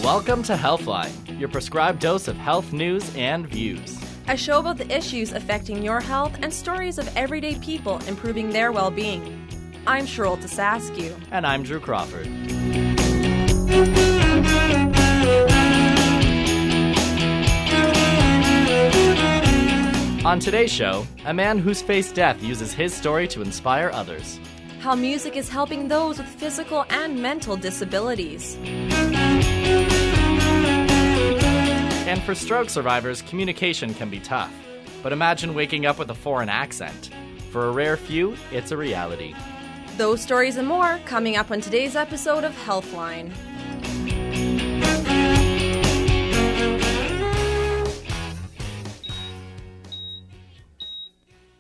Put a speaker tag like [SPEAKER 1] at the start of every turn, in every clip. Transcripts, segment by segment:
[SPEAKER 1] Welcome to Healthline, your prescribed dose of health news and views.
[SPEAKER 2] A show about the issues affecting your health and stories of everyday people improving their well-being. I'm Cheryl Tasascu.
[SPEAKER 1] And I'm Drew Crawford. On today's show, a man who's faced death uses his story to inspire others.
[SPEAKER 2] How music is helping those with physical and mental disabilities.
[SPEAKER 1] And for stroke survivors, communication can be tough. But imagine waking up with a foreign accent. For a rare few, it's a reality.
[SPEAKER 2] Those stories and more coming up on today's episode of Healthline.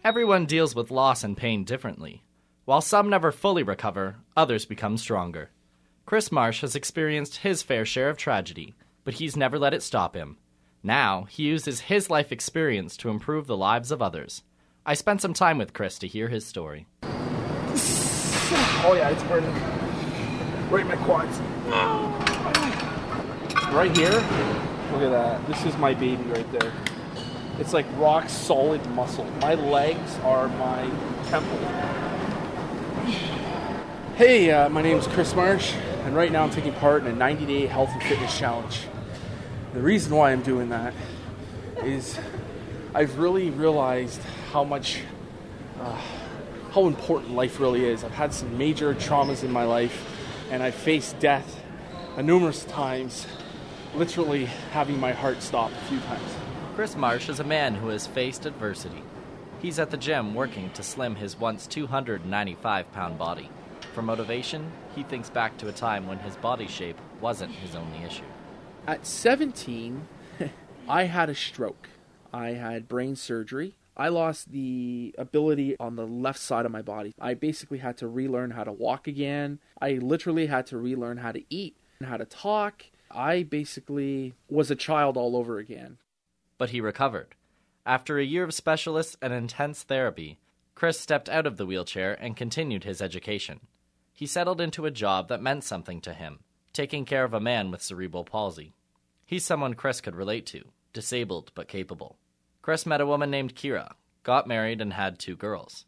[SPEAKER 1] Everyone deals with loss and pain differently. While some never fully recover, others become stronger. Chris Marsh has experienced his fair share of tragedy, but he's never let it stop him. Now, he uses his life experience to improve the lives of others. I spent some time with Chris to hear his story.
[SPEAKER 3] Oh yeah, it's burning. Right in my quads. Right here, look at that. This is my baby right there. It's like rock solid muscle. My legs are my temple. Hey, my name's Chris Marsh, and right now I'm taking part in a 90-day health and fitness challenge. The reason why I'm doing that is I've really realized how important life really is. I've had some major traumas in my life, and I've faced death numerous times, literally having my heart stop a few times.
[SPEAKER 1] Chris Marsh is a man who has faced adversity. He's at the gym working to slim his once 295-pound body. For motivation, he thinks back to a time when his body shape wasn't his only issue.
[SPEAKER 3] At 17, I had a stroke. I had brain surgery. I lost the ability on the left side of my body. I basically had to relearn how to walk again. I literally had to relearn how to eat and how to talk. I basically was a child all over again.
[SPEAKER 1] But he recovered. After a year of specialists and intense therapy, Chris stepped out of the wheelchair and continued his education. He settled into a job that meant something to him, taking care of a man with cerebral palsy. He's someone Chris could relate to, disabled but capable. Chris met a woman named Kira, got married, and had 2 girls.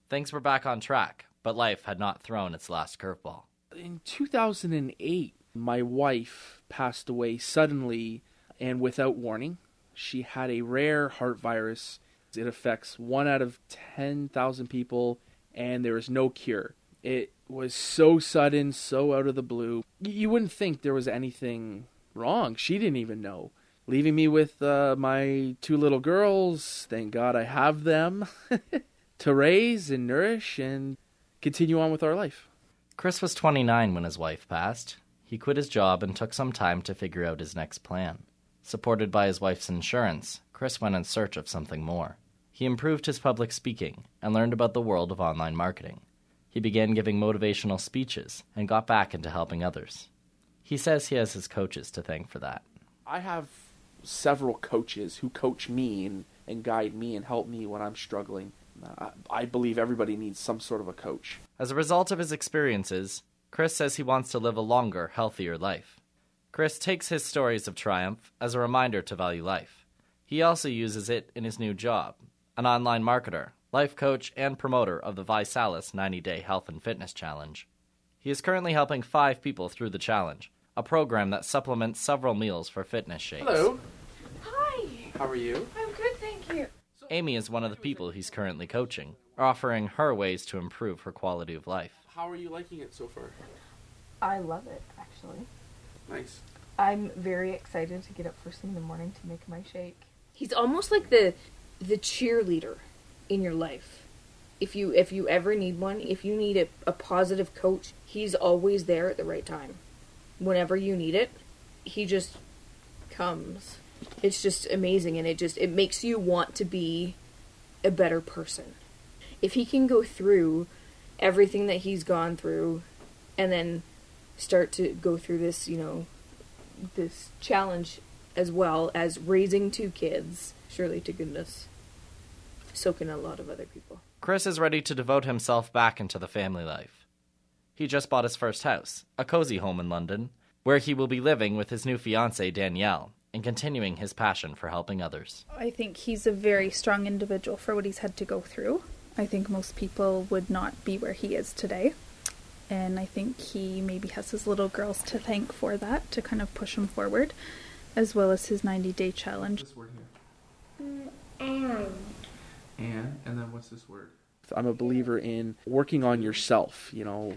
[SPEAKER 1] Things were back on track, but life had not thrown its last curveball.
[SPEAKER 3] In 2008, my wife passed away suddenly and without warning. She had a rare heart virus. It affects 1 out of 10,000 people, and there is no cure. It was so sudden, so out of the blue. You wouldn't think there was anything wrong. She didn't even know. Leaving me with my 2 little girls, thank God I have them, to raise and nourish and continue on with our life.
[SPEAKER 1] Chris was 29 when his wife passed. He quit his job and took some time to figure out his next plan. Supported by his wife's insurance, Chris went in search of something more. He improved his public speaking and learned about the world of online marketing. He began giving motivational speeches and got back into helping others. He says he has his coaches to thank for that.
[SPEAKER 3] I have several coaches who coach me and guide me and help me when I'm struggling. I believe everybody needs some sort of a coach.
[SPEAKER 1] As a result of his experiences, Chris says he wants to live a longer, healthier life. Chris takes his stories of triumph as a reminder to value life. He also uses it in his new job, an online marketer, life coach, and promoter of the Visalis 90-Day Health and Fitness Challenge. He is currently helping 5 people through the challenge, a program that supplements several meals for fitness shakes.
[SPEAKER 3] Hello.
[SPEAKER 4] Hi.
[SPEAKER 3] How are you?
[SPEAKER 4] I'm good, thank you.
[SPEAKER 1] Amy is one of the people he's currently coaching, offering her ways to improve her quality of life.
[SPEAKER 3] How are you liking it so far?
[SPEAKER 4] I love it, actually.
[SPEAKER 3] Nice.
[SPEAKER 4] I'm very excited to get up first thing in the morning to make my shake. He's almost like the cheerleader in your life. If you ever need one, if you need a positive coach, he's always there at the right time. Whenever you need it, he just comes. It's just amazing, and it makes you want to be a better person. If he can go through everything that he's gone through and then start to go through this, this challenge as well as raising 2 kids, surely to goodness, so can a lot of other people.
[SPEAKER 1] Chris is ready to devote himself back into the family life. He just bought his first house, a cozy home in London, where he will be living with his new fiancée, Danielle, and continuing his passion for helping others.
[SPEAKER 5] I think he's a very strong individual for what he's had to go through. I think most people would not be where he is today. And I think he maybe has his little girls to thank for that, to kind of push him forward, as well as his 90-day challenge.
[SPEAKER 3] This word here. And then what's this word? I'm a believer in working on yourself,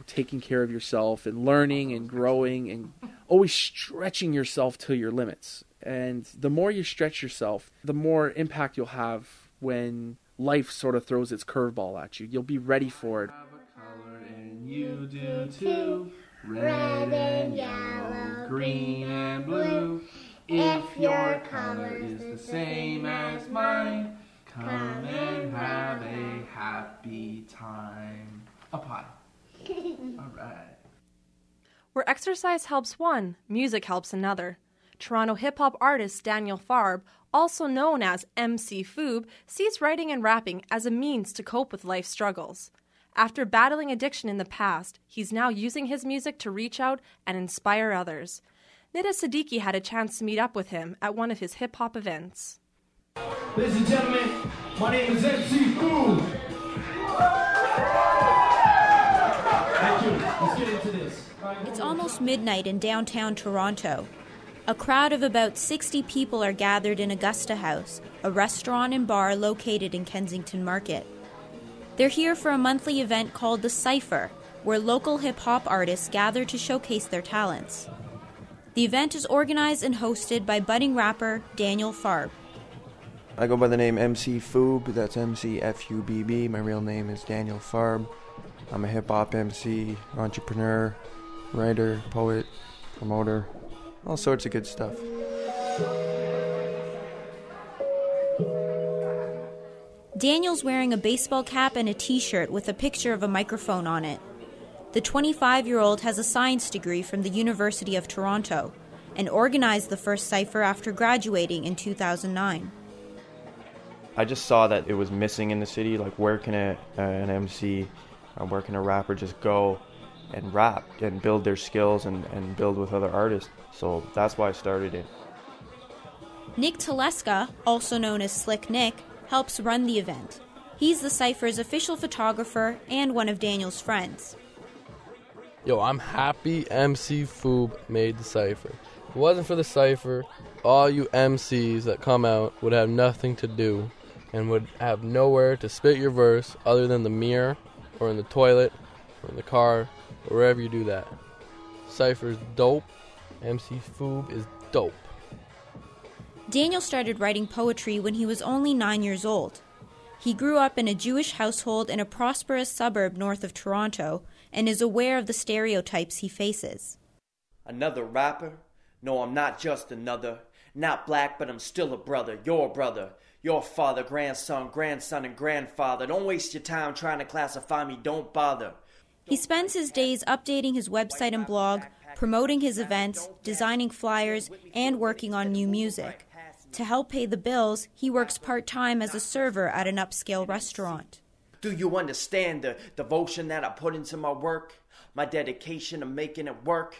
[SPEAKER 3] taking care of yourself and learning and growing and always stretching yourself to your limits. And the more you stretch yourself, the more impact you'll have when life sort of throws its curveball at you. You'll be ready for it. You do too. Red and yellow, green and blue. If your color is the same as mine, come and have a happy time. Up high. All right.
[SPEAKER 2] Where exercise helps one, music helps another. Toronto hip-hop artist Daniel Farb, also known as MC Foob, sees writing and rapping as a means to cope with life struggles. After battling addiction in the past, he's now using his music to reach out and inspire others. Nida Siddiqui had a chance to meet up with him at one of his hip-hop events.
[SPEAKER 6] Ladies and gentlemen, my name is MC Foob. Thank you. Let's get into this.
[SPEAKER 7] It's almost midnight in downtown Toronto. A crowd of about 60 people are gathered in Augusta House, a restaurant and bar located in Kensington Market. They're here for a monthly event called The Cypher, where local hip-hop artists gather to showcase their talents. The event is organized and hosted by budding rapper Daniel Farb.
[SPEAKER 8] I go by the name MC Foob, that's MC-F-U-B-B. My real name is Daniel Farb. I'm a hip-hop MC, entrepreneur, writer, poet, promoter, all sorts of good stuff.
[SPEAKER 7] Daniel's wearing a baseball cap and a t-shirt with a picture of a microphone on it. The 25-year-old has a science degree from the University of Toronto and organized the first cypher after graduating in 2009.
[SPEAKER 8] I just saw that it was missing in the city, like where can an MC, where can a rapper just go and rap and build their skills and build with other artists. So that's why I started it.
[SPEAKER 7] Nick Teleska, also known as Slick Nick, helps run the event. He's the cypher's official photographer and one of Daniel's friends.
[SPEAKER 9] Yo, I'm happy MC Foob made the cypher. If it wasn't for the cypher, all you MCs that come out would have nothing to do and would have nowhere to spit your verse other than the mirror or in the toilet or in the car or wherever you do that. Cypher's dope. MC Foob is dope.
[SPEAKER 7] Daniel started writing poetry when he was only 9 years old. He grew up in a Jewish household in a prosperous suburb north of Toronto and is aware of the stereotypes he faces.
[SPEAKER 10] Another rapper? No, I'm not just another. Not black, but I'm still a brother. Your father, grandson, and grandfather. Don't waste your time trying to classify me, don't bother.
[SPEAKER 7] He spends his days updating his website and blog, promoting his events, designing flyers, and working on new music. To help pay the bills, he works part-time as a server at an upscale restaurant.
[SPEAKER 10] Do you understand the devotion that I put into my work? My dedication to making it work?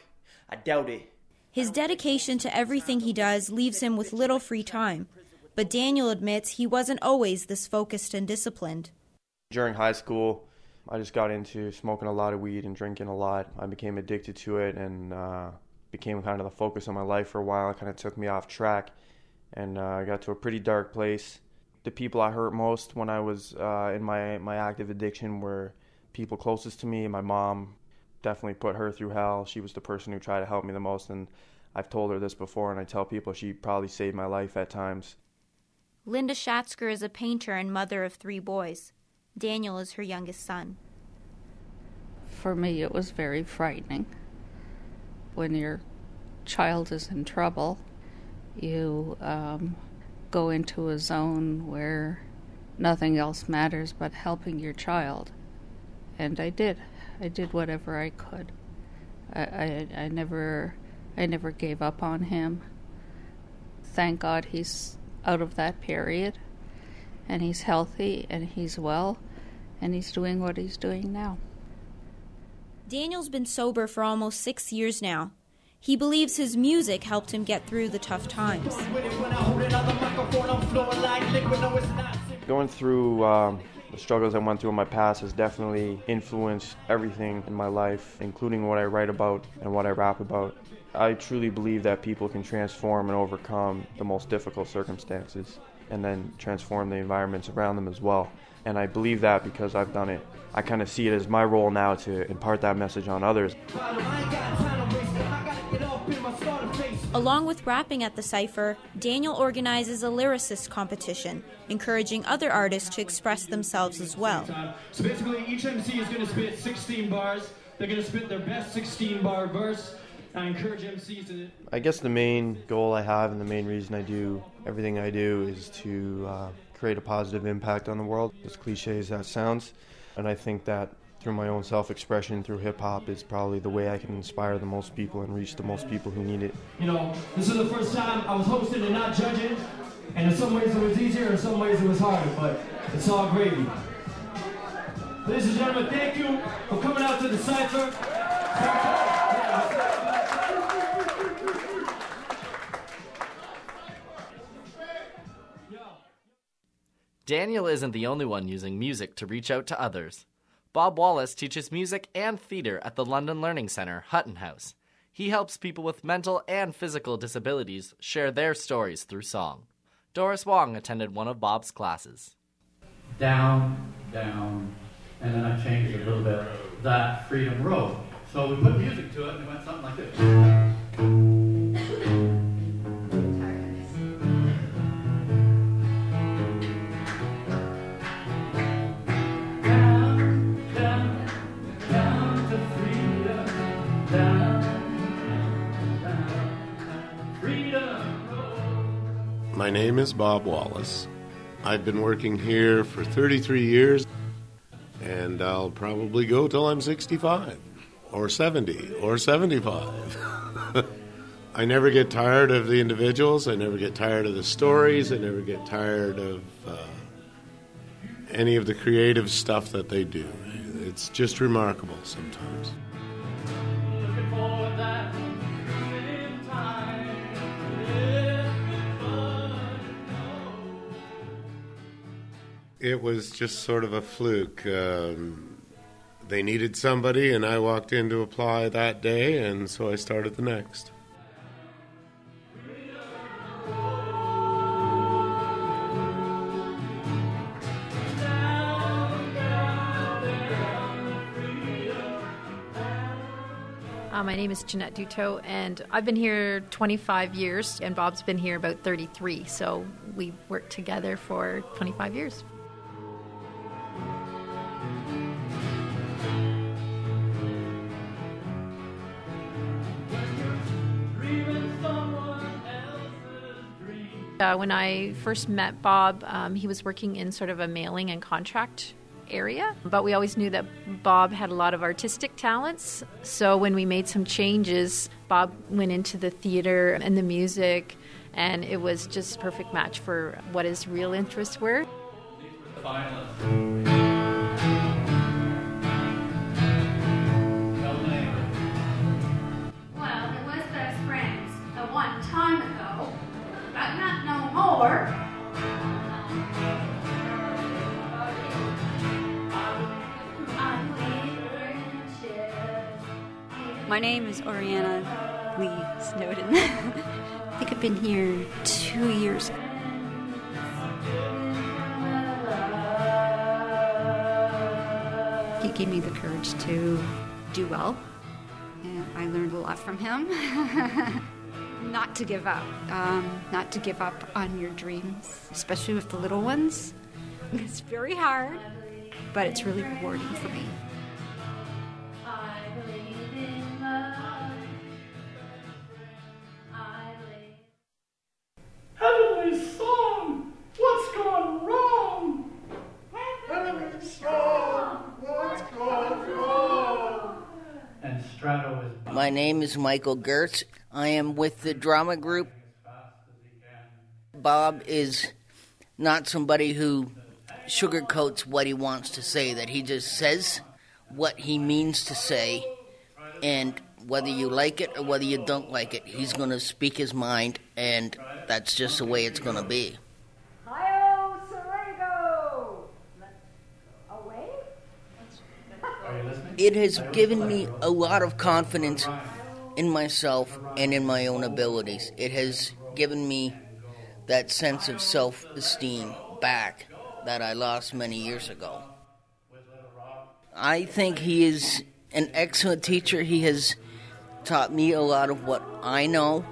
[SPEAKER 10] I doubt it.
[SPEAKER 7] His dedication to everything he does leaves him with little free time. But Daniel admits he wasn't always this focused and disciplined.
[SPEAKER 8] During high school, I just got into smoking a lot of weed and drinking a lot. I became addicted to it and became kind of the focus of my life for a while. It kind of took me off track. And I got to a pretty dark place. The people I hurt most when I was in my active addiction were people closest to me. My mom, definitely put her through hell. She was the person who tried to help me the most, and I've told her this before, and I tell people she probably saved my life at times.
[SPEAKER 7] Linda Schatzker is a painter and mother of 3 boys. Daniel is her youngest son.
[SPEAKER 11] For me, it was very frightening. When your child is in trouble, you go into a zone where nothing else matters but helping your child. And I did. I did whatever I could. I never gave up on him. Thank God he's out of that period, and he's healthy, and he's well, and he's doing what he's doing now.
[SPEAKER 7] Daniel's been sober for almost 6 years now. He believes his music helped him get through the tough times.
[SPEAKER 8] Going through the struggles I went through in my past has definitely influenced everything in my life, including what I write about and what I rap about. I truly believe that people can transform and overcome the most difficult circumstances and then transform the environments around them as well. And I believe that because I've done it. I kind of see it as my role now to impart that message on others.
[SPEAKER 7] Along with rapping at the Cypher, Daniel organizes a lyricist competition, encouraging other artists to express themselves as well.
[SPEAKER 6] So basically, each MC is going to spit 16 bars. They're going to spit their best 16-bar verse. I encourage MCs to...
[SPEAKER 8] I guess the main goal I have and the main reason I do everything I do is to create a positive impact on the world, as cliche as that sounds. And I think that through my own self-expression, through hip-hop, is probably the way I can inspire the most people and reach the most people who need it.
[SPEAKER 6] You know, this is the first time I was hosting and not judging, and in some ways it was easier, in some ways it was harder, but it's all gravy. Ladies and gentlemen, thank you for coming out to the Cypher.
[SPEAKER 1] Daniel isn't the only one using music to reach out to others. Bob Wallace teaches music and theatre at the London Learning Centre, Hutton House. He helps people with mental and physical disabilities share their stories through song. Doris Wong attended one of Bob's classes.
[SPEAKER 12] Down, down, and then I changed it a little bit. That Freedom Road. So we put music to it and it went something like this.
[SPEAKER 13] My name is Bob Wallace. I've been working here for 33 years, and I'll probably go till I'm 65, or 70, or 75. I never get tired of the individuals, I never get tired of the stories, I never get tired of any of the creative stuff that they do. It's just remarkable sometimes. It was just sort of a fluke. They needed somebody, and I walked in to apply that day, and so I started the next.
[SPEAKER 14] My name is Jeanette Duteau, and I've been here 25 years, and Bob's been here about 33, so we worked together for 25 years. When I first met Bob, he was working in sort of a mailing and contract area, but we always knew that Bob had a lot of artistic talents. So when we made some changes, Bob went into the theater and the music, and it was just a perfect match for what his real interests were.
[SPEAKER 15] Well, it was best friends a one time ago, but not no more.
[SPEAKER 16] My name is Oriana Lee Snowden. I think I've been here 2 years. He gave me the courage to do well, and I learned a lot from him. Not to give up. Not to give up on your dreams, especially with the little ones. It's very hard, but it's really rewarding for me.
[SPEAKER 6] Heavenly song, what's gone wrong? Heavenly song, what's gone wrong?
[SPEAKER 12] And Strato is...
[SPEAKER 17] My name is Michael Gertz. I am with the drama group. Bob is not somebody who sugarcoats what he wants to say, that he just says what he means to say and whether you like it or whether you don't like it, he's going to speak his mind, and that's just the way it's going to be.
[SPEAKER 15] Hi-yo, Serego! Away?
[SPEAKER 17] It has given me a lot of confidence in myself and in my own abilities. It has given me that sense of self-esteem back that I lost many years ago. I think he is an excellent teacher. He has taught me a lot of what I know.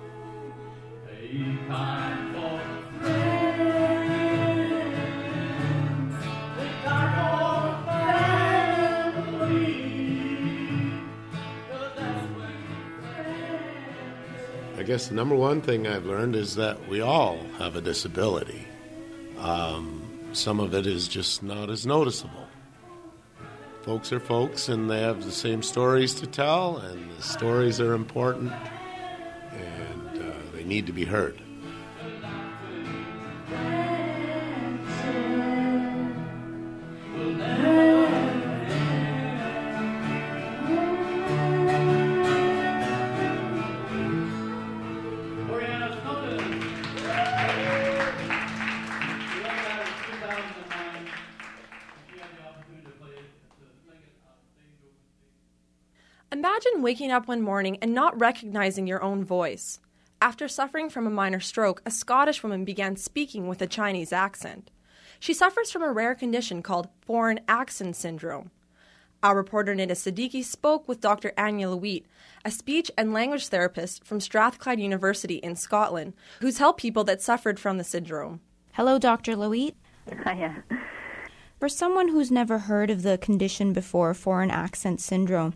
[SPEAKER 13] I guess the number one thing I've learned is that we all have a disability. Some of it is just not as noticeable. Folks are folks, and they have the same stories to tell, and the stories are important, and they need to be heard.
[SPEAKER 2] Imagine waking up one morning and not recognizing your own voice. After suffering from a minor stroke, a Scottish woman began speaking with a Chinese accent. She suffers from a rare condition called foreign accent syndrome. Our reporter Nida Siddiqui spoke with Dr. Anya Lewitt, a speech and language therapist from Strathclyde University in Scotland, who's helped people that suffered from the syndrome.
[SPEAKER 7] Hello, Dr. Lewitt.
[SPEAKER 18] Hiya.
[SPEAKER 7] For someone who's never heard of the condition before, foreign accent syndrome,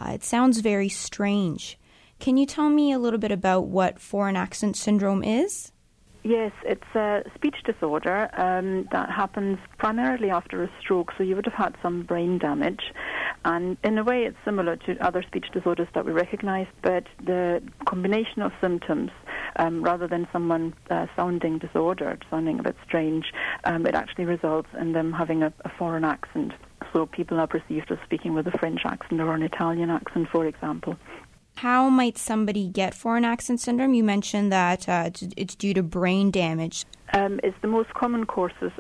[SPEAKER 7] it sounds very strange. Can you tell me a little bit about what foreign accent syndrome is?
[SPEAKER 18] Yes, it's a speech disorder that happens primarily after a stroke, so you would have had some brain damage. And in a way, it's similar to other speech disorders that we recognize, but the combination of symptoms, rather than someone sounding disordered, sounding a bit strange, it actually results in them having a foreign accent. So people are perceived as speaking with a French accent or an Italian accent, for example.
[SPEAKER 7] How might somebody get foreign accent syndrome? You mentioned that it's due to brain damage.
[SPEAKER 18] It's the most common causes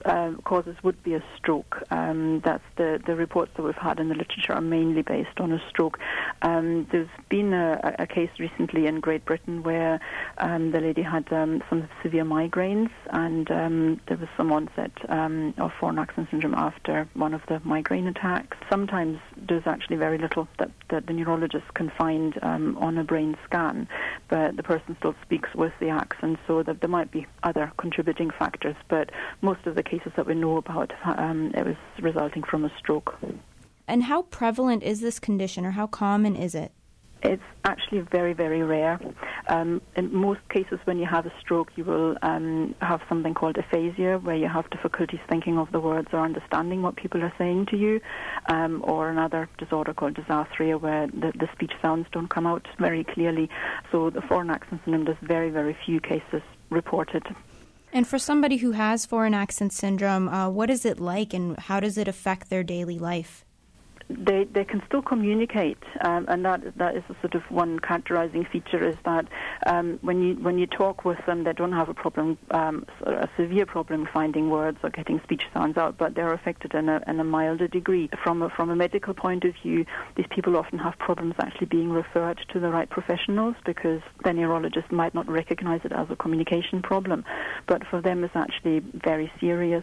[SPEAKER 18] would be a stroke. That's the reports that we've had in the literature are mainly based on a stroke. There's been a case recently in Great Britain where the lady had some severe migraines, and there was some onset of foreign accent syndrome after one of the migraine attacks. Sometimes there's actually very little that the neurologist can find on a brain scan, but the person still speaks with the accent, so that there might be other contributing factors, but most of the cases that we know about, it was resulting from a stroke.
[SPEAKER 7] And how prevalent is this condition, or how common is it?
[SPEAKER 18] It's actually very, very rare. In most cases, when you have a stroke, you will have something called aphasia, where you have difficulties thinking of the words or understanding what people are saying to you, or another disorder called dysarthria, where the speech sounds don't come out very clearly. So the foreign accent syndrome, there's very, very few cases reported.
[SPEAKER 7] And for somebody who has foreign accent syndrome, what is it like, and how does it affect their daily life?
[SPEAKER 18] They can still communicate, and that is a sort of one characterizing feature, is that when you talk with them, they don't have a problem, a severe problem finding words or getting speech sounds out, but they're affected in a milder degree. From a medical point of view, these people often have problems actually being referred to the right professionals, because the neurologist might not recognize it as a communication problem, but for them it's actually very serious.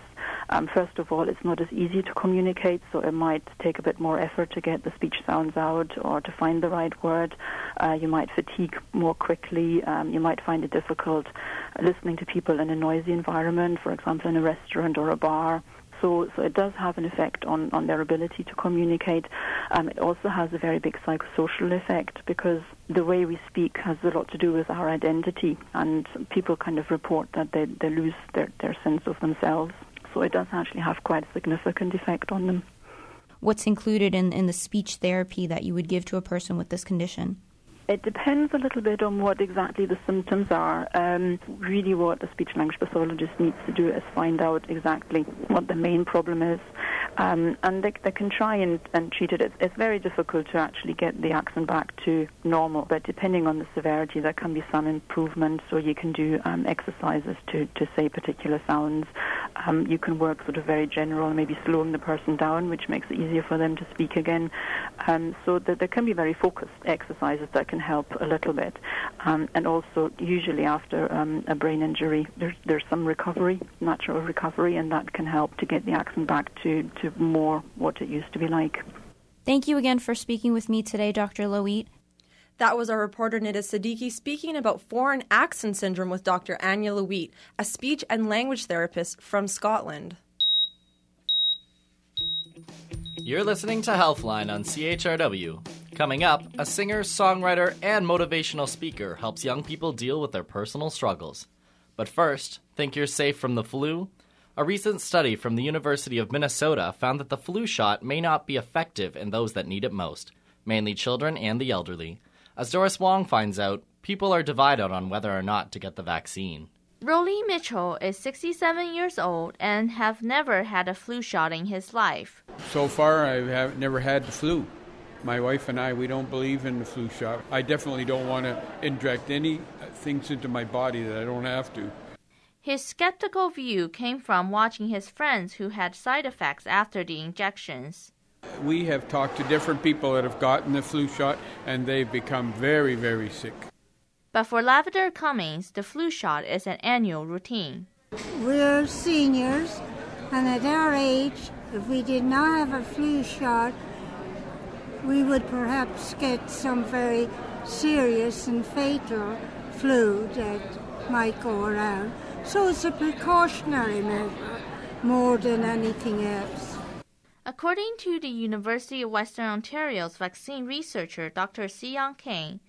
[SPEAKER 18] First of all, it's not as easy to communicate, so it might take a bit more effort to get the speech sounds out or to find the right word. You might fatigue more quickly. You might find it difficult listening to people in a noisy environment, for example, in a restaurant or a bar. So it does have an effect on their ability to communicate. It also has a very big psychosocial effect, because the way we speak has a lot to do with our identity, and people kind of report that they lose their sense of themselves. So it does actually have quite a significant effect on them.
[SPEAKER 7] What's included in the speech therapy that you would give to a person with this condition?
[SPEAKER 18] It depends a little bit on what exactly the symptoms are. Really what a speech-language pathologist needs to do is find out exactly what the main problem is. And they can try and treat it. It's very difficult to actually get the accent back to normal, but depending on the severity, there can be some improvement. So you can do exercises to say particular sounds. You can work sort of very general, maybe slowing the person down, which makes it easier for them to speak again. So that there can be very focused exercises that can help a little bit. And also, usually after a brain injury, there's some recovery, natural recovery, and that can help to get the accent back to more what it used to be like.
[SPEAKER 7] Thank you again for speaking with me today, Dr. Loitte.
[SPEAKER 2] That was our reporter Nida Siddiqui speaking about foreign accent syndrome with Dr. Anya Loitte, a speech and language therapist from Scotland.
[SPEAKER 1] You're listening to Healthline on CHRW. Coming up, a singer, songwriter, and motivational speaker helps young people deal with their personal struggles. But first, think you're safe from the flu? A recent study from the University of Minnesota found that the flu shot may not be effective in those that need it most, mainly children and the elderly. As Doris Wong finds out, people are divided on whether or not to get the vaccine.
[SPEAKER 19] Rolly Mitchell is 67 years old and have never had a flu shot in his life.
[SPEAKER 20] So far, I have never had the flu. My wife and I, we don't believe in the flu shot. I definitely don't want to inject any things into my body that I don't have to.
[SPEAKER 19] His skeptical view came from watching his friends who had side effects after the injections.
[SPEAKER 20] We have talked to different people that have gotten the flu shot, and they've become very, very sick.
[SPEAKER 19] But for Lavender Cummings, the flu shot is an annual routine.
[SPEAKER 21] We're seniors, and at our age, if we did not have a flu shot, we would perhaps get some very serious and fatal flu that might go around. So it's a precautionary measure more than anything else.
[SPEAKER 19] According to the University of Western Ontario's vaccine researcher, Dr. Siyang Kane,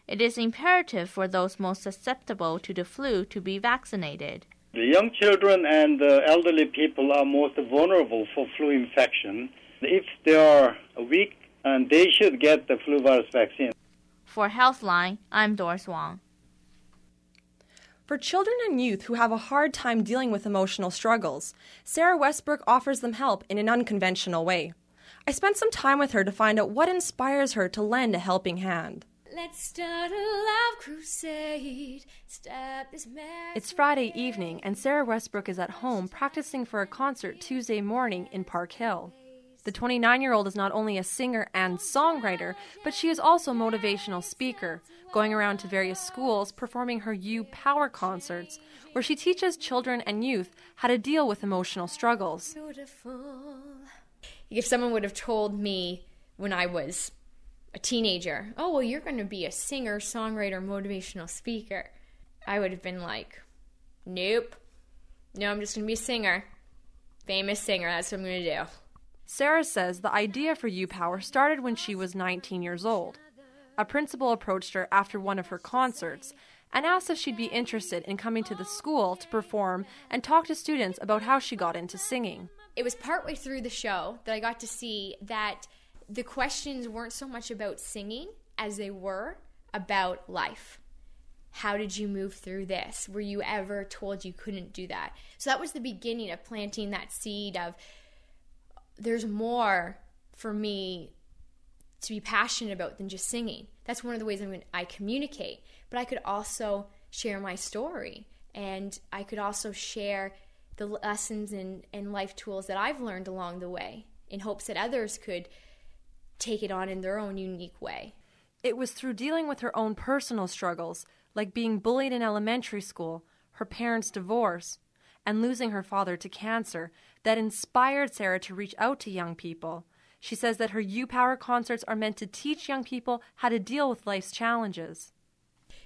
[SPEAKER 19] it is imperative for those most susceptible to the flu to be vaccinated.
[SPEAKER 22] The young children and the elderly people are most vulnerable for flu infection. If they are weak, and they should get the flu virus vaccine.
[SPEAKER 19] For Healthline, I'm Doris Wong.
[SPEAKER 2] For children and youth who have a hard time dealing with emotional struggles, Sarah Westbrook offers them help in an unconventional way. I spent some time with her to find out what inspires her to lend a helping hand.
[SPEAKER 23] Let's start a love crusade. Stop this mad.
[SPEAKER 2] It's Friday evening, and Sarah Westbrook is at home practicing for a concert Tuesday morning in Park Hill. The 29-year-old is not only a singer and songwriter, but she is also a motivational speaker, going around to various schools performing her You Power concerts, where she teaches children and youth how to deal with emotional struggles.
[SPEAKER 24] If someone would have told me when I was a teenager, oh, well, you're going to be a singer, songwriter, motivational speaker, I would have been like, nope. No, I'm just going to be a singer. Famous singer, that's what I'm going to do.
[SPEAKER 2] Sarah says the idea for You Power started when she was 19 years old. A principal approached her after one of her concerts and asked if she'd be interested in coming to the school to perform and talk to students about how she got into singing.
[SPEAKER 24] It was partway through the show that I got to see that the questions weren't so much about singing as they were about life. How did you move through this? Were you ever told you couldn't do that? So that was the beginning of planting that seed of there's more for me to be passionate about than just singing. That's one of the ways I communicate. But I could also share my story, and I could also share the lessons and life tools that I've learned along the way in hopes that others could take it on in their own unique way.
[SPEAKER 2] It was through dealing with her own personal struggles, like being bullied in elementary school, her parents' divorce, and losing her father to cancer, that inspired Sarah to reach out to young people. She says that her You Power concerts are meant to teach young people how to deal with life's challenges.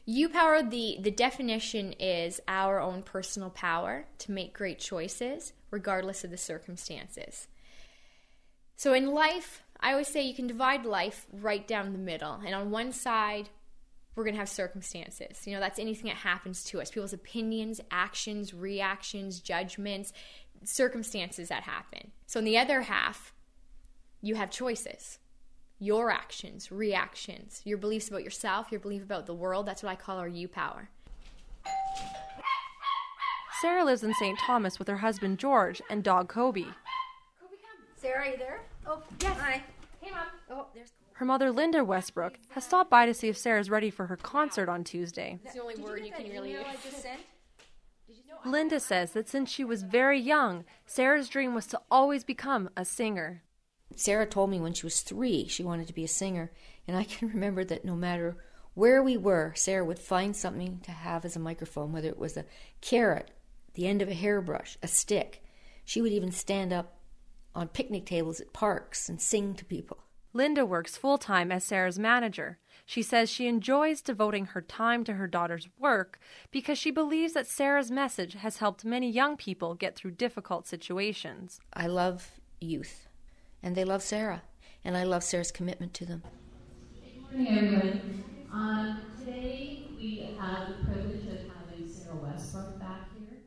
[SPEAKER 24] You Power, the definition is our own personal power to make great choices, regardless of the circumstances. So in life, I always say you can divide life right down the middle. And on one side, we're going to have circumstances. You know, that's anything that happens to us. People's opinions, actions, reactions, judgments, circumstances that happen. So in the other half, you have choices. your actions, reactions, your beliefs about yourself, your belief about the world. That's what I call our you power.
[SPEAKER 2] Sarah lives in St. Thomas with her husband George and dog Kobe.
[SPEAKER 24] Sarah, are you there? Oh, yes. Hi. Hey, Mom. Oh, there's...
[SPEAKER 2] Her mother, Linda Westbrook, has stopped by to see if Sarah's ready for her concert on Tuesday.
[SPEAKER 24] That's the only word you can really use. I just sent?
[SPEAKER 2] Linda says that since she was very young, Sarah's dream was to always become a singer.
[SPEAKER 3] Sarah told me when she was 3 she wanted to be a singer, and I can remember that no matter where we were, Sarah would find something to have as a microphone, whether it was a carrot, the end of a hairbrush, a stick. She would even stand up on picnic tables at parks and sing to people.
[SPEAKER 2] Linda works full-time as Sarah's manager. She says she enjoys devoting her time to her daughter's work because she believes that Sarah's message has helped many young people get through difficult situations.
[SPEAKER 3] I love youth, and they love Sarah, and I love Sarah's commitment to them.
[SPEAKER 4] Good morning, everyone. Today we have the privilege of having Sarah Westbrook back here.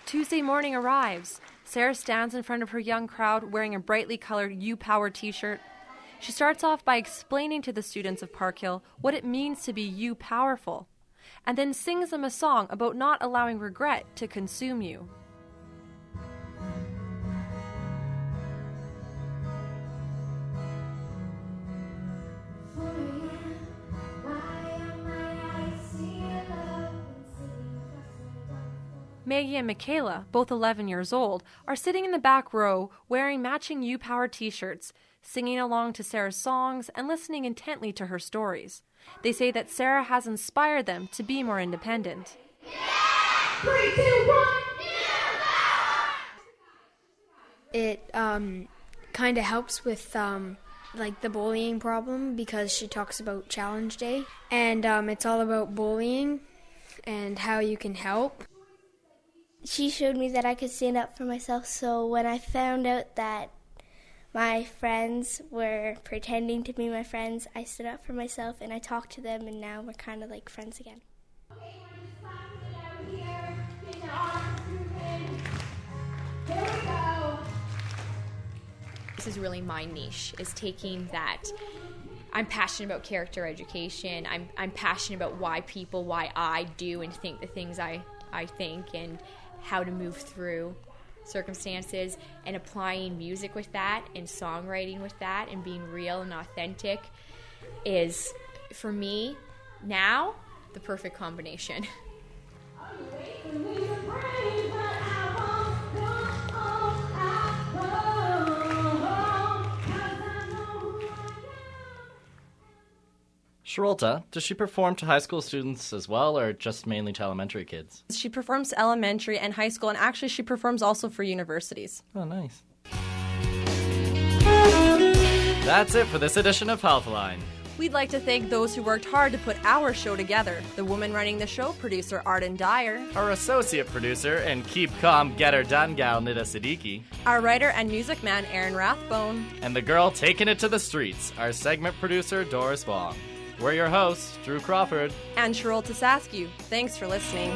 [SPEAKER 2] Tuesday morning arrives. Sarah stands in front of her young crowd wearing a brightly colored You Power t-shirt. She starts off by explaining to the students of Park Hill what it means to be you powerful, and then sings them a song about not allowing regret to consume you. Maggie and Michaela, both 11 years old, are sitting in the back row wearing matching You Power t-shirts, singing along to Sarah's songs and listening intently to her stories. They say that Sarah has inspired them to be more independent.
[SPEAKER 4] 3, 2, 1.
[SPEAKER 5] It kind of helps with like the bullying problem because she talks about Challenge Day, and it's all about bullying and how you can help.
[SPEAKER 9] She showed me that I could stand up for myself, so when I found out that my friends were pretending to be my friends, I stood up for myself and I talked to them, and now we're kind of like friends again.
[SPEAKER 24] This is really my niche, is taking that. I'm passionate about character education. I'm passionate about why I do and think the things I think, and how to move through circumstances, and applying music with that and songwriting with that and being real and authentic is, for me, now, the perfect combination.
[SPEAKER 1] Sherolta, does she perform to high school students as well, or just mainly to elementary kids?
[SPEAKER 2] She performs to elementary and high school, and actually she performs also for universities.
[SPEAKER 1] Oh, nice. That's it for this edition of Healthline.
[SPEAKER 2] We'd like to thank those who worked hard to put our show together. The woman running the show, producer Arden Dyer.
[SPEAKER 1] Our associate producer and keep calm, get her done gal, Nida Siddiqui.
[SPEAKER 2] Our writer and music man, Aaron Rathbone.
[SPEAKER 1] And the girl taking it to the streets, our segment producer, Doris Wong. We're your hosts, Drew Crawford
[SPEAKER 2] and Sherolta Saskew. Thanks for listening.